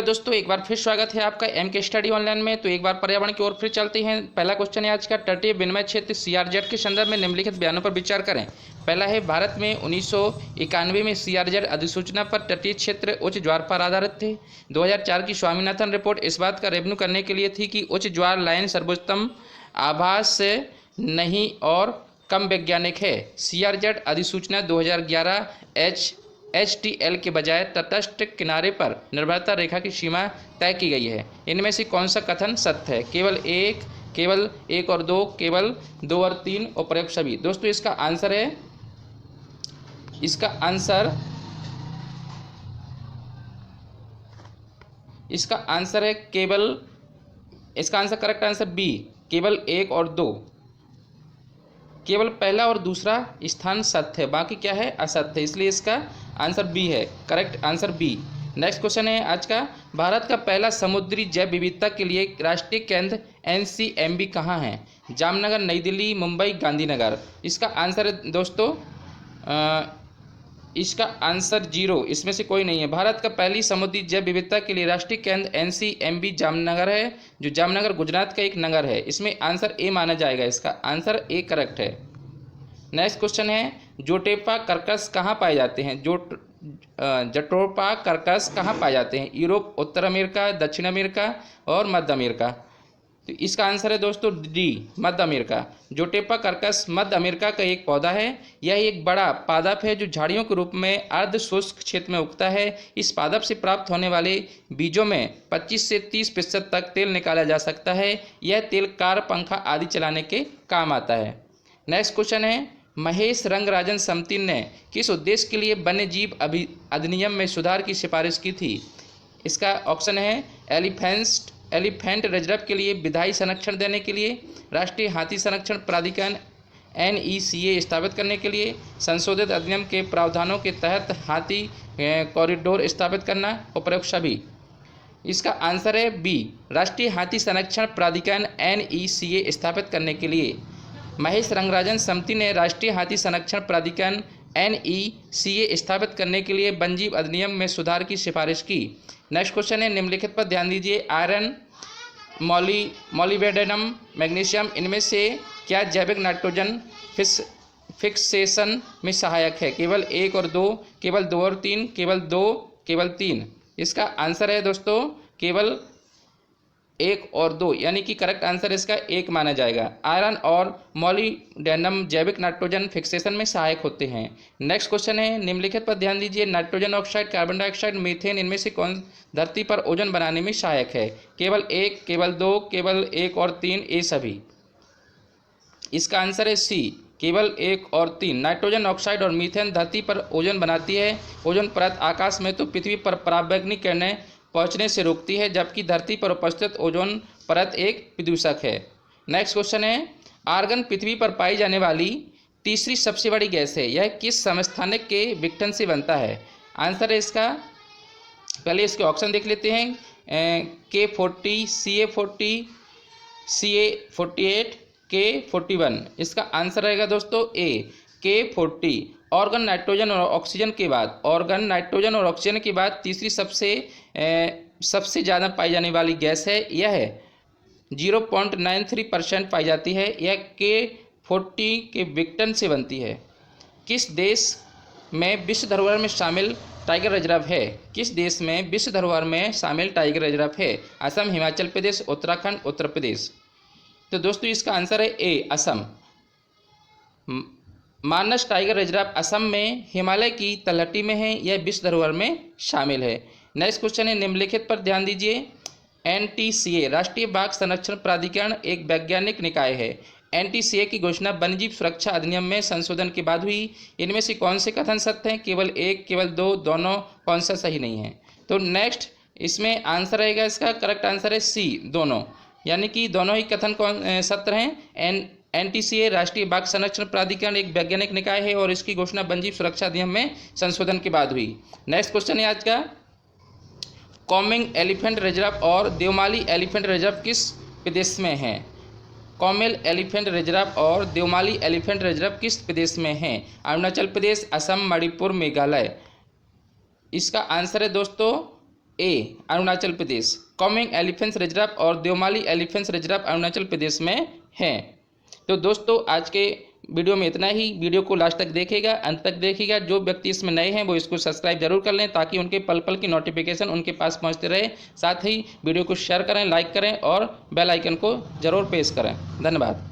दोस्तों, एक बार फिर स्वागत है आपका एम के स्टडी ऑनलाइन में। तो एक बार पर्यावरण की ओर फिर चलते हैं। पहला क्वेश्चन है आज का, तटीय विनिमय क्षेत्र सीआरजेड के संदर्भ में निम्नलिखित बयानों पर विचार करें। पहला है, भारत में 1991 में सीआरजेड अधिसूचना पर तटीय क्षेत्र उच्च ज्वार पर आधारित थे। 2004 की स्वामीनाथन रिपोर्ट इस बात का रेवन्यू करने के लिए थी कि उच्च ज्वार लाइन सर्वोत्तम आभास से नहीं और कम वैज्ञानिक है। सीआरजेड अधिसूचना 2011 HTL के बजाय तटस्थ किनारे पर निर्भरता रेखा की सीमा तय की गई है। इनमें से कौन सा कथन सत्य है? केवल एक और दो, केवल दो और तीन, और प्रयोग सभी। दोस्तों इसका आंसर है केवल, इसका आंसर करेक्ट आंसर बी, केवल एक और दो। केवल पहला और दूसरा स्थान सत्य है, बाकी क्या है? असत्य है, इसलिए इसका आंसर बी है, correct answer B. Next question है आज का, भारत का पहला समुद्री जैव विविधता के लिए राष्ट्रीय केंद्र NCMB कहाँ है? जामनगर, नई दिल्ली, मुंबई, गांधीनगर। इसका आंसर है दोस्तों, इसका आंसर जीरो, इसमें से कोई नहीं है। भारत का पहली समुद्री जैव विविधता के लिए राष्ट्रीय केंद्र NCMB जामनगर है, जो जामनगर गुजरात का एक नगर है। इसमें आंसर ए माना जाएगा, इसका आंसर ए करेक्ट है। नेक्स्ट क्वेश्चन है, जोटेपा कर्कस कहाँ पाए जाते हैं? जटोपा कर्कस कहाँ पाए जाते हैं? यूरोप, उत्तर अमेरिका, दक्षिण अमेरिका और मध्य अमेरिका। तो इसका आंसर है दोस्तों डी, मध्य अमेरिका। जोटेपा कर्कस मध्य अमेरिका का एक पौधा है। यह एक बड़ा पादप है जो झाड़ियों के रूप में अर्ध शुष्क क्षेत्र में उगता है। इस पादप से प्राप्त होने वाले बीजों में 25 से 30% तक तेल निकाला जा सकता है। यह तेल कार, पंखा आदि चलाने के काम आता है। नेक्स्ट क्वेश्चन है, महेश रंगराजन समिति ने किस उद्देश्य के लिए वन्यजीव अधिनियम में सुधार की सिफारिश की थी? इसका ऑप्शन है एलिफेंट रिजर्व के लिए विधायी संरक्षण देने के लिए, राष्ट्रीय हाथी संरक्षण प्राधिकरण NECA स्थापित करने के लिए, संशोधित अधिनियम के प्रावधानों के तहत हाथी कॉरिडोर स्थापित करना, और प्रयोग सभी। इसका आंसर है बी, राष्ट्रीय हाथी संरक्षण प्राधिकरण NECA स्थापित करने के लिए। महेश रंगराजन समिति ने राष्ट्रीय हाथी संरक्षण प्राधिकरण NECA स्थापित करने के लिए वन्यजीव अधिनियम में सुधार की सिफारिश की। नेक्स्ट क्वेश्चन है, निम्नलिखित पर ध्यान दीजिए। आयरन, मॉलिब्डेनम, मैग्नीशियम, इनमें से क्या जैविक नाइट्रोजन फिक्सेशन में सहायक है? केवल एक और दो, केवल दो और तीन, केवल दो, केवल तीन। इसका आंसर है दोस्तों केवल एक और दो, यानी कि करेक्ट आंसर इसका एक माना जाएगा। आयरन और मॉलिब्डेनम जैविक नाइट्रोजन फिक्सेशन में सहायक होते हैं। नेक्स्ट क्वेश्चन है, निम्नलिखित पर ध्यान दीजिए। Nitrogen oxide, carbon dioxide, methane, इनमें से कौन धरती पर ओजोन बनाने में सहायक है? केवल एक, केवल दो, केवल एक और तीन, ये सभी। इसका आंसर है सी, केवल एक और तीन। नाइट्रोजन ऑक्साइड और मीथेन धरती पर ओजोन बनाती है। ओजोन परत आकाश में तो पृथ्वी पर पराबैंगनी किरणें पहुंचने से रोकती है, जबकि धरती पर उपस्थित ओजोन परत एक प्रदूषक है। नेक्स्ट क्वेश्चन है, आर्गन पृथ्वी पर पाई जाने वाली तीसरी सबसे बड़ी गैस है। यह किस समस्थानिक के विघटन से बनता है? आंसर है इसका, पहले इसके ऑप्शन देख लेते हैं। K40, CA40, CA48, K41। इसका आंसर रहेगा दोस्तों ए, K40। ऑर्गन नाइट्रोजन और ऑक्सीजन के बाद तीसरी सबसे ज़्यादा पाई जाने वाली गैस है। यह है 0.93% पाई जाती है। यह K40 के विघटन से बनती है। किस देश में विश्व धरोहर में शामिल टाइगर रिजर्व है? किस देश में विश्व धरोहर में शामिल टाइगर रिजर्व है? असम, हिमाचल प्रदेश, उत्तराखंड, उत्तर प्रदेश। तो दोस्तों इसका आंसर है ए, असम। मानस टाइगर रिजर्व असम में हिमालय की तलहटी में है। यह विश्व धरोहर में शामिल है। नेक्स्ट क्वेश्चन है, निम्नलिखित पर ध्यान दीजिए। NTCA राष्ट्रीय बाघ संरक्षण प्राधिकरण एक वैज्ञानिक निकाय है। NTCA की घोषणा वन्यजीव सुरक्षा अधिनियम में संशोधन के बाद हुई। इनमें से कौन से कथन सत्य हैं? केवल एक, केवल दो, दोनों, कौन सा सही नहीं है? तो नेक्स्ट इसमें आंसर रहेगा, इसका करेक्ट आंसर है सी, दोनों, यानी कि दोनों ही कथन कौन सत्य हैं। NTCA राष्ट्रीय बाघ संरक्षण प्राधिकरण एक वैज्ञानिक निकाय है और इसकी घोषणा वन्यजीव सुरक्षा अधिनियम में संशोधन के बाद हुई। नेक्स्ट क्वेश्चन है आज का, कॉमिंग एलिफेंट रिजर्व और देवमाली एलिफेंट रिजर्व किस प्रदेश में है? कॉमेल एलिफेंट रिजर्व और देवमाली एलिफेंट रिजर्व किस प्रदेश में है? अरुणाचल प्रदेश, असम, मणिपुर, मेघालय। इसका आंसर है दोस्तों ए Arunachal Pradesh, combing elephants reserve और देवमाली एलिफेंट्स रिजर्व अरुणाचल प्रदेश में हैं। तो दोस्तों आज के वीडियो में इतना ही। वीडियो को लास्ट तक देखिएगा, अंत तक देखिएगा। जो व्यक्ति इसमें नए हैं वो इसको सब्सक्राइब जरूर कर लें ताकि उनके पल पल की नोटिफिकेशन उनके पास पहुंचते रहे। साथ ही वीडियो को शेयर करें, लाइक करें और बेल आइकन को जरूर प्रेस करें। धन्यवाद।